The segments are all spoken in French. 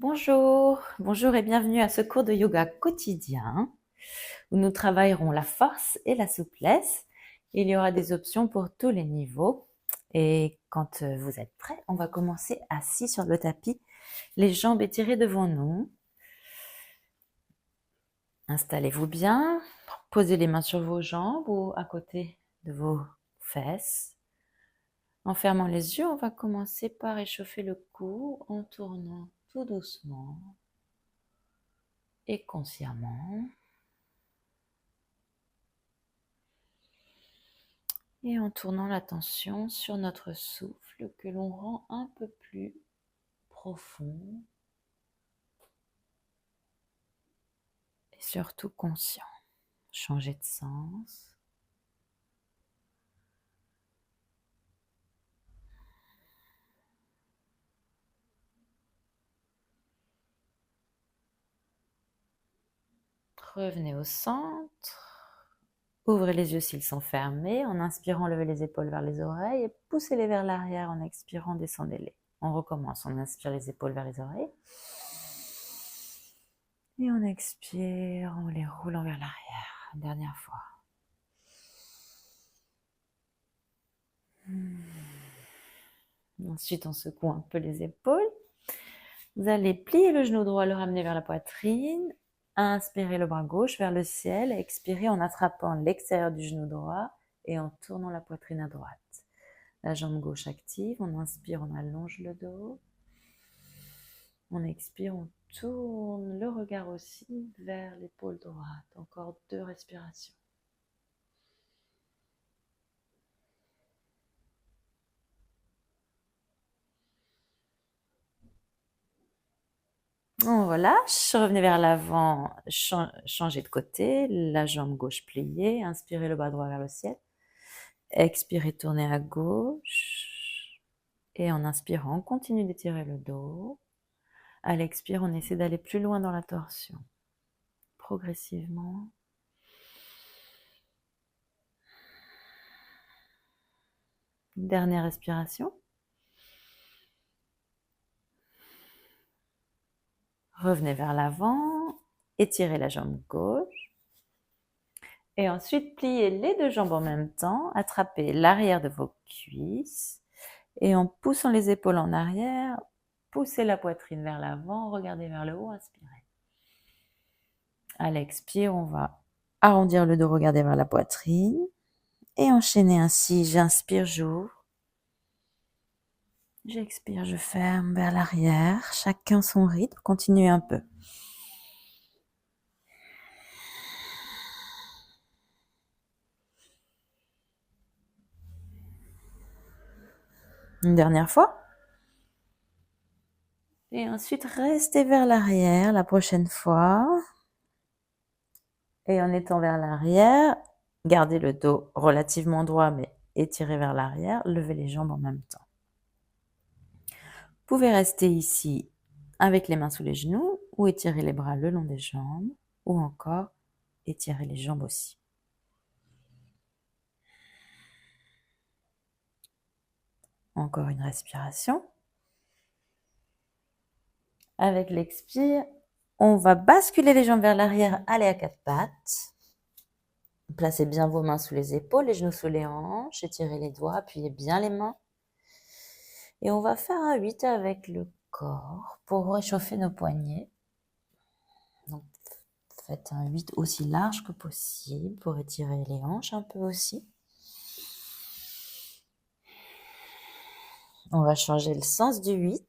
Bonjour et bienvenue à ce cours de yoga quotidien où nous travaillerons la force et la souplesse. Il y aura des options pour tous les niveaux et quand vous êtes prêts, on va commencer assis sur le tapis, les jambes étirées devant nous. Installez-vous bien, posez les mains sur vos jambes ou à côté de vos fesses. En fermant les yeux, on va commencer par échauffer le cou en tournant tout doucement et consciemment. Et en tournant l'attention sur notre souffle que l'on rend un peu plus profond et surtout conscient. Changer de sens. Revenez au centre. Ouvrez les yeux s'ils sont fermés. En inspirant, levez les épaules vers les oreilles et poussez-les vers l'arrière. En expirant, descendez-les. On recommence. On inspire les épaules vers les oreilles. Et on expire en les roulant vers l'arrière. Une dernière fois. Ensuite, on secoue un peu les épaules. Vous allez plier le genou droit, le ramener vers la poitrine. Inspirez le bras gauche vers le ciel. Expirez en attrapant l'extérieur du genou droit et en tournant la poitrine à droite. La jambe gauche active. On inspire, on allonge le dos. On expire, on tourne le regard aussi vers l'épaule droite. Encore 2 respirations. On relâche, revenez vers l'avant, changez de côté, la jambe gauche pliée, inspirez le bras droit vers le ciel, expirez, tournez à gauche, et en inspirant, on continue d'étirer le dos. À l'expire, on essaie d'aller plus loin dans la torsion, progressivement. Dernière respiration. Revenez vers l'avant, étirez la jambe gauche. Et ensuite, pliez les 2 jambes en même temps, attrapez l'arrière de vos cuisses. Et en poussant les épaules en arrière, poussez la poitrine vers l'avant, regardez vers le haut, inspirez. À l'expire, on va arrondir le dos, regarder vers la poitrine. Et enchaîner ainsi, j'inspire, j'ouvre. J'expire, je ferme vers l'arrière. Chacun son rythme, continuez un peu. Une dernière fois. Et ensuite, restez vers l'arrière la prochaine fois. Et en étant vers l'arrière, gardez le dos relativement droit, mais étirez vers l'arrière. Levez les jambes en même temps. Vous pouvez rester ici avec les mains sous les genoux ou étirer les bras le long des jambes ou encore étirer les jambes aussi. Encore une respiration. Avec l'expire, on va basculer les jambes vers l'arrière, aller à 4 pattes. Placez bien vos mains sous les épaules, les genoux sous les hanches, étirez les doigts, appuyez bien les mains. Et on va faire un 8 avec le corps pour réchauffer nos poignets. Donc, faites un 8 aussi large que possible pour étirer les hanches un peu aussi. On va changer le sens du 8.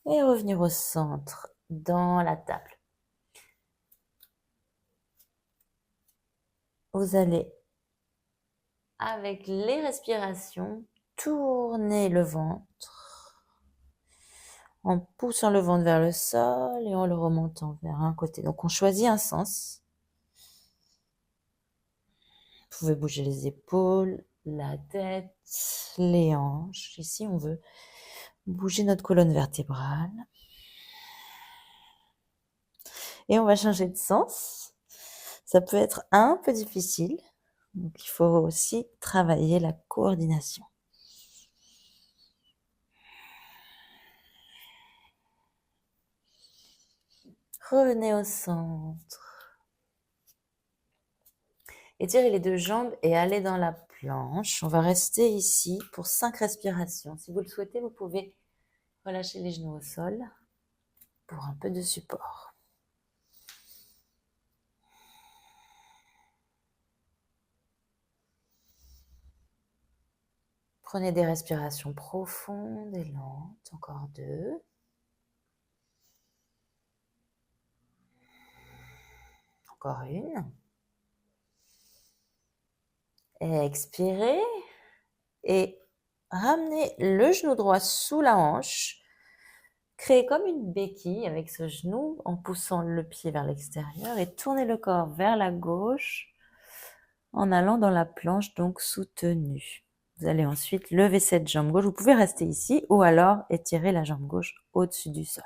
Et revenir au centre, dans la table. Vous allez, avec les respirations, tourner le ventre en poussant le ventre vers le sol et en le remontant vers un côté. Donc on choisit un sens. Vous pouvez bouger les épaules, la tête, les hanches. Ici, on veut bouger notre colonne vertébrale. Et on va changer de sens. Ça peut être un peu difficile. Donc, il faut aussi travailler la coordination. Revenez au centre. Étirez les deux jambes et allez dans la planche. On va rester ici pour 5 respirations. Si vous le souhaitez, vous pouvez relâcher les genoux au sol pour un peu de support. Prenez des respirations profondes et lentes. Encore 2. Encore 1. Expirez et ramenez le genou droit sous la hanche. Créez comme une béquille avec ce genou en poussant le pied vers l'extérieur et tournez le corps vers la gauche en allant dans la planche donc soutenue. Vous allez ensuite lever cette jambe gauche. Vous pouvez rester ici ou alors étirer la jambe gauche au-dessus du sol.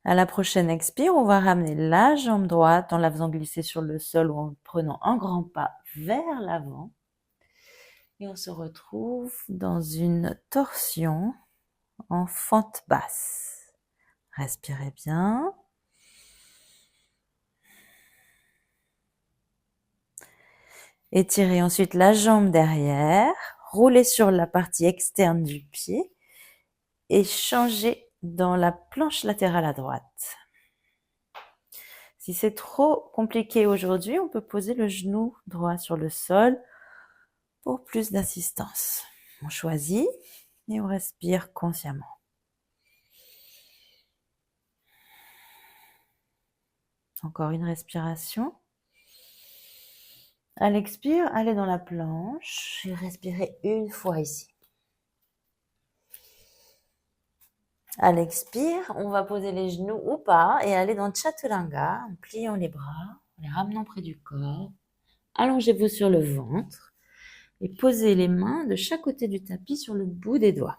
À la prochaine expire, on va ramener la jambe droite en la faisant glisser sur le sol ou en prenant un grand pas vers l'avant. Et on se retrouve dans une torsion en fente basse. Respirez bien. Étirez ensuite la jambe derrière. Roulez sur la partie externe du pied et changez dans la planche latérale à droite. Si c'est trop compliqué aujourd'hui, on peut poser le genou droit sur le sol pour plus d'assistance. On choisit et on respire consciemment. Encore une respiration. À l'expire, allez dans la planche et respirez une fois ici. À l'expire, on va poser les genoux ou pas et aller dans Chaturanga en pliant les bras, en les ramenant près du corps. Allongez-vous sur le ventre et posez les mains de chaque côté du tapis sur le bout des doigts.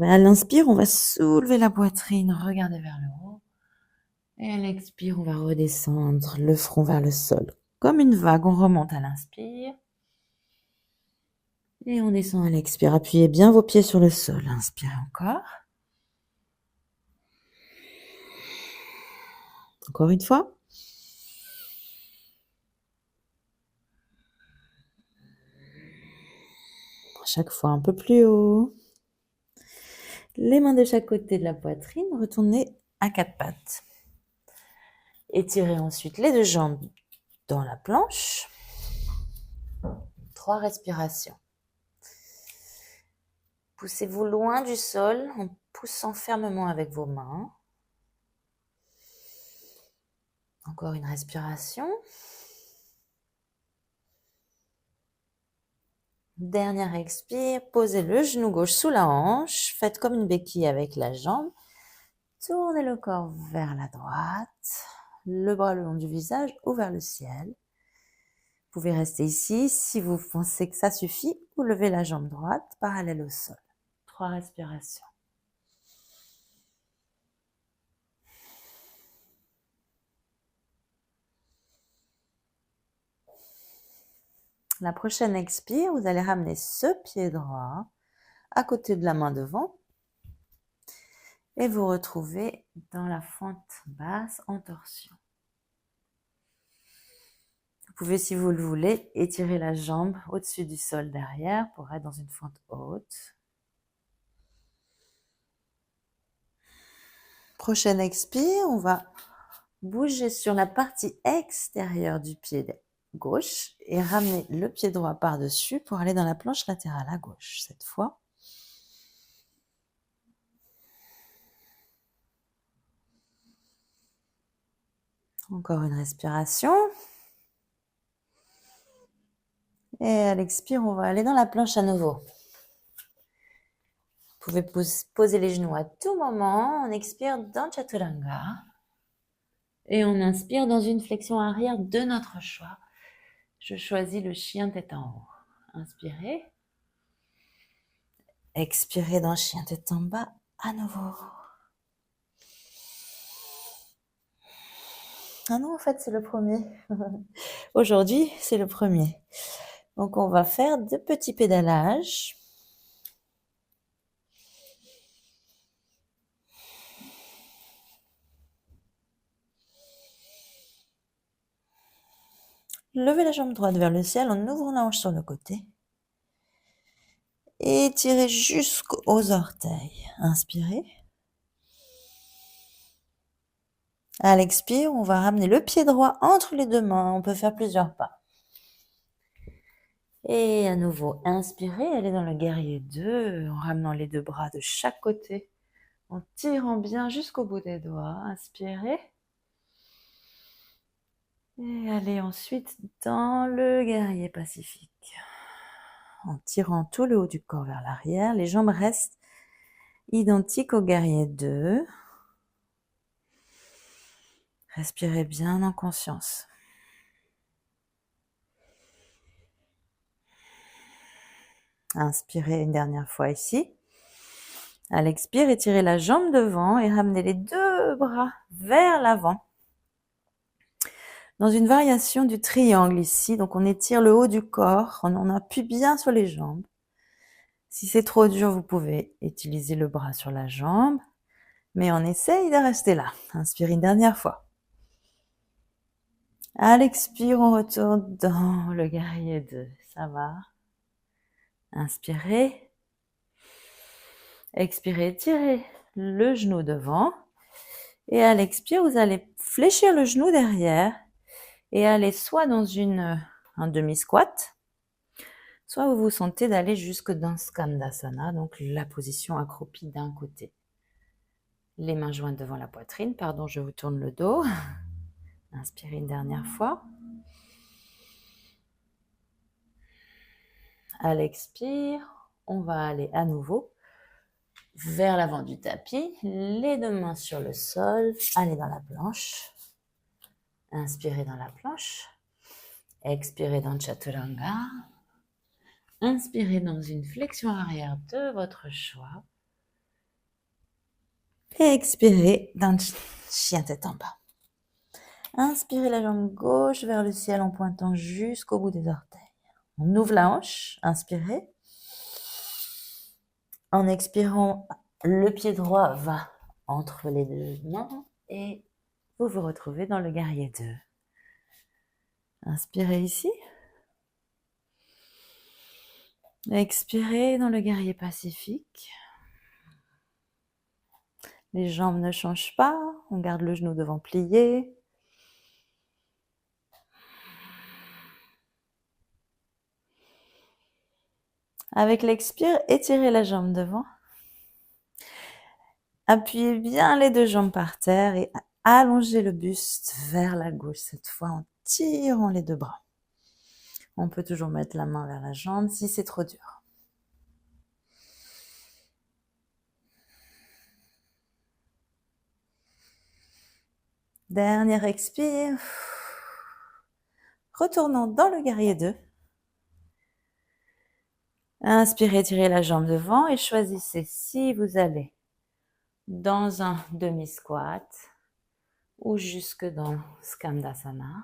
À l'inspire, on va soulever la poitrine, regarder vers le haut. Et à l'expire, on va redescendre le front vers le sol. Comme une vague, on remonte à l'inspire. Et on descend à l'expire. Appuyez bien vos pieds sur le sol. Inspirez encore. Encore une fois. À chaque fois un peu plus haut. Les mains de chaque côté de la poitrine. Retournez à quatre pattes. Étirez ensuite les deux jambes dans la planche. 3 respirations. Poussez-vous loin du sol en poussant fermement avec vos mains. Encore une respiration. Dernière expire, posez le genou gauche sous la hanche, faites comme une béquille avec la jambe, tournez le corps vers la droite, le bras le long du visage ou vers le ciel. Vous pouvez rester ici, si vous pensez que ça suffit, ou levez la jambe droite parallèle au sol. 3 respirations. La prochaine expire, vous allez ramener ce pied droit à côté de la main devant et vous retrouvez dans la fente basse en torsion. Vous pouvez, si vous le voulez, étirer la jambe au-dessus du sol derrière pour être dans une fente haute. Prochaine expire, on va bouger sur la partie extérieure du pied gauche et ramener le pied droit par-dessus pour aller dans la planche latérale à gauche cette fois. Encore une respiration. Et à l'expire, on va aller dans la planche à nouveau. Vous pouvez poser les genoux à tout moment. On expire dans Chaturanga. Et on inspire dans une flexion arrière de notre choix. Je choisis le chien tête en haut. Inspirez. Expirez dans chien tête en bas à nouveau. Ah non, en fait, c'est le premier. Aujourd'hui, c'est le premier. Donc, on va faire 2 petits pédalages. Levez la jambe droite vers le ciel en ouvrant la hanche sur le côté. Et tirez jusqu'aux orteils. Inspirez. À l'expire, on va ramener le pied droit entre les deux mains. On peut faire plusieurs pas. Et à nouveau, inspirez, allez dans le guerrier 2, en ramenant les deux bras de chaque côté, en tirant bien jusqu'au bout des doigts. Inspirez. Et allez ensuite dans le guerrier pacifique. En tirant tout le haut du corps vers l'arrière, les jambes restent identiques au guerrier 2. Respirez bien en conscience. Inspirez une dernière fois ici. À l'expire, étirez la jambe devant et ramenez les deux bras vers l'avant. Dans une variation du triangle ici, donc on étire le haut du corps, on appuie bien sur les jambes. Si c'est trop dur, vous pouvez utiliser le bras sur la jambe, mais on essaye de rester là. Inspirez une dernière fois. À l'expire, on retourne dans le guerrier 2. Ça va. Inspirez. Expirez, étirez le genou devant. Et à l'expire, vous allez fléchir le genou derrière et aller soit dans un demi-squat, soit vous vous sentez d'aller jusque dans Skandasana, donc la position accroupie d'un côté. Les mains jointes devant la poitrine. Pardon, je vous tourne le dos. Inspirez une dernière fois. À l'expire, on va aller à nouveau vers l'avant du tapis. Les deux mains sur le sol. Allez dans la planche. Inspirez dans la planche. Expirez dans Chaturanga. Inspirez dans une flexion arrière de votre choix. Et expirez dans chien tête en bas. Inspirez la jambe gauche vers le ciel en pointant jusqu'au bout des orteils. On ouvre la hanche. Inspirez. En expirant, le pied droit va entre les deux mains et vous vous retrouvez dans le guerrier 2. Inspirez ici. Expirez dans le guerrier pacifique. Les jambes ne changent pas. On garde le genou devant plié. Avec l'expire, étirez la jambe devant. Appuyez bien les deux jambes par terre et allongez le buste vers la gauche, cette fois en tirant les deux bras. On peut toujours mettre la main vers la jambe si c'est trop dur. Dernière expire. Retournons dans le guerrier 2. Inspirez, tirez la jambe devant et choisissez si vous allez dans un demi-squat ou jusque dans Skandasana,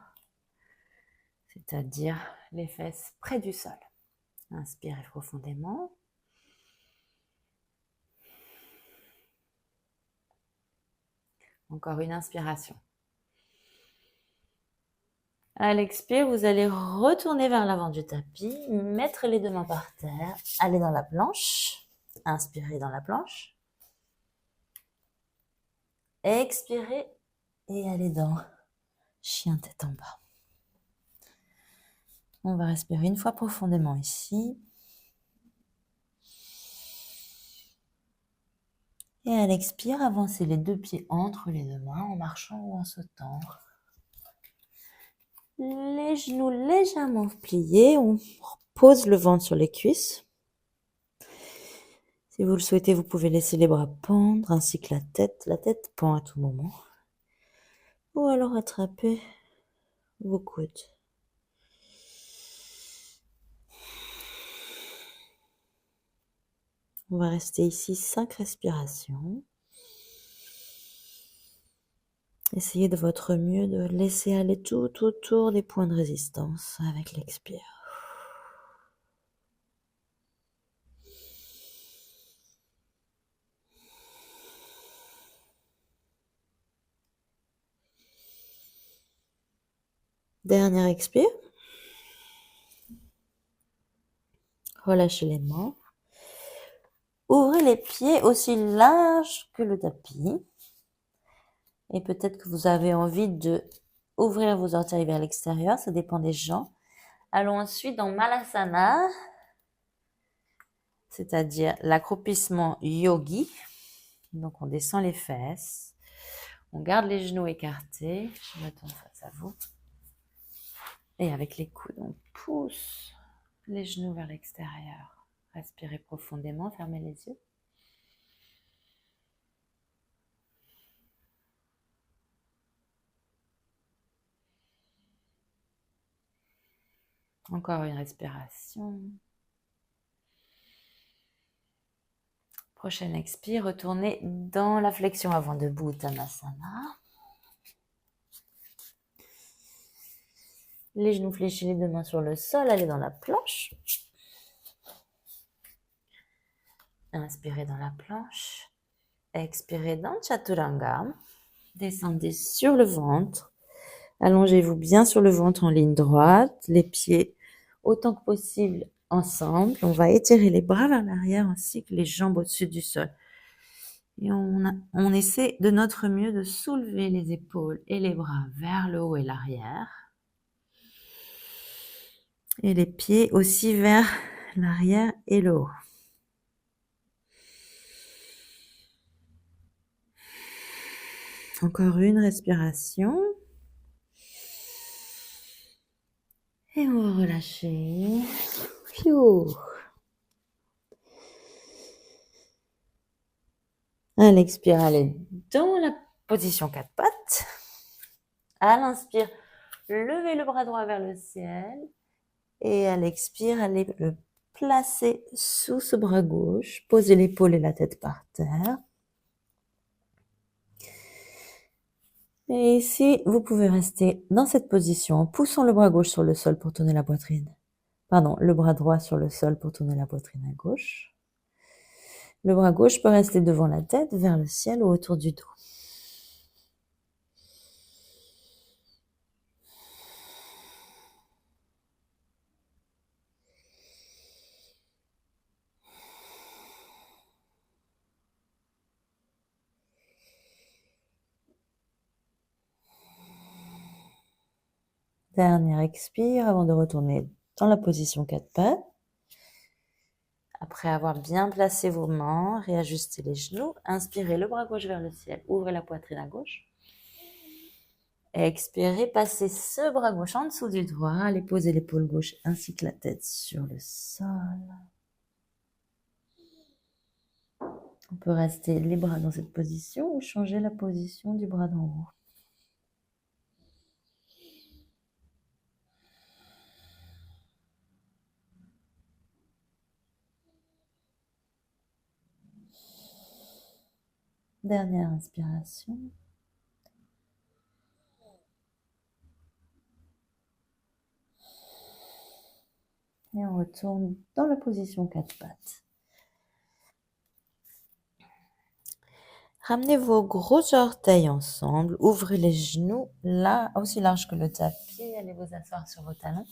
c'est-à-dire les fesses près du sol. Inspirez profondément. Encore une inspiration. À l'expire, vous allez retourner vers l'avant du tapis, mettre les deux mains par terre, aller dans la planche. Inspirez dans la planche. Expirez et allez dans chien tête en bas. On va respirer une fois profondément ici. Et à l'expire, avancez les deux pieds entre les deux mains en marchant ou en sautant. Les genoux légèrement pliés, on pose le ventre sur les cuisses. Si vous le souhaitez, vous pouvez laisser les bras pendre ainsi que la tête pend à tout moment. Ou alors attraper vos coudes. On va rester ici 5 respirations. Essayez de votre mieux de laisser aller tout autour des points de résistance avec l'expire. Dernière expire. Relâchez les mains. Ouvrez les pieds aussi large que le tapis. Et peut-être que vous avez envie de ouvrir vos orteils vers l'extérieur, ça dépend des gens. Allons ensuite dans Malasana, c'est-à-dire l'accroupissement yogi. Donc on descend les fesses, on garde les genoux écartés. Je me tourne face à vous. Et avec les coudes, on pousse les genoux vers l'extérieur. Respirez profondément, fermez les yeux. Encore une respiration. Prochaine expire, retournez dans la flexion avant debout, Uttanasana. Les genoux fléchis, les deux mains sur le sol, allez dans la planche. Inspirez dans la planche. Expirez dans Chaturanga. Descendez sur le ventre. Allongez-vous bien sur le ventre en ligne droite. Les pieds autant que possible ensemble. On va étirer les bras vers l'arrière ainsi que les jambes au-dessus du sol. Et on essaie de notre mieux de soulever les épaules et les bras vers le haut et l'arrière. Et les pieds aussi vers l'arrière et le haut. Encore une respiration. Et on va relâcher. Pfiou. À l'expire, allez dans la position 4 pattes. À l'inspire, levez le bras droit vers le ciel. Et à l'expire, allez le placer sous ce bras gauche. Posez l'épaule et la tête par terre. Et ici, vous pouvez rester dans cette position en poussant le bras gauche sur le sol pour tourner la poitrine. Pardon, le bras droit sur le sol pour tourner la poitrine à gauche. Le bras gauche peut rester devant la tête, vers le ciel ou autour du dos. Dernière expire avant de retourner dans la position 4 pattes. Après avoir bien placé vos mains, réajustez les genoux. Inspirez le bras gauche vers le ciel. Ouvrez la poitrine à gauche. Expirez, passez ce bras gauche en dessous du droit. Allez poser l'épaule gauche ainsi que la tête sur le sol. On peut rester les bras dans cette position ou changer la position du bras d'en haut. Dernière inspiration. Et on retourne dans la position 4 pattes. Ramenez vos gros orteils ensemble. Ouvrez les genoux là, aussi large que le tapis. Allez vous asseoir sur vos talons.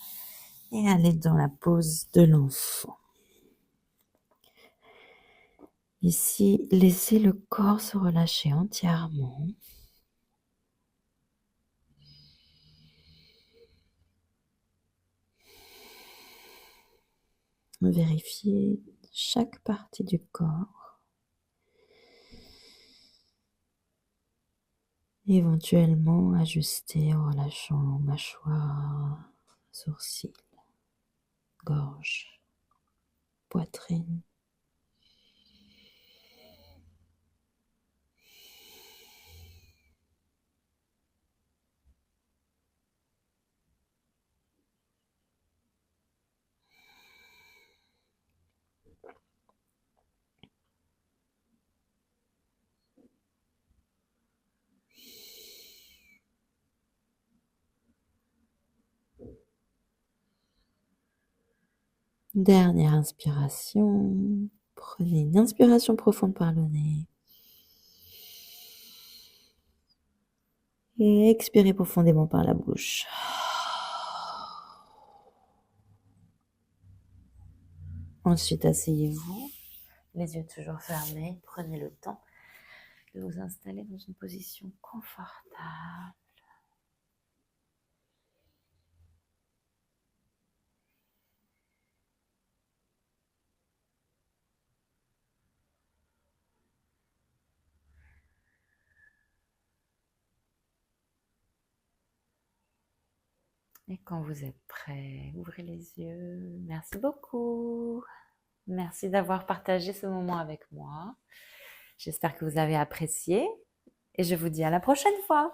Et allez dans la pose de l'enfant. Ici, laissez le corps se relâcher entièrement. Vérifiez chaque partie du corps. Éventuellement, ajustez en relâchant mâchoire, sourcils, gorge, poitrine. Dernière inspiration. Prenez une inspiration profonde par le nez. Et expirez profondément par la bouche. Ensuite, asseyez-vous, les yeux toujours fermés. Prenez le temps de vous installer dans une position confortable. Et quand vous êtes prêt, ouvrez les yeux. Merci beaucoup. Merci d'avoir partagé ce moment avec moi. J'espère que vous avez apprécié et je vous dis à la prochaine fois.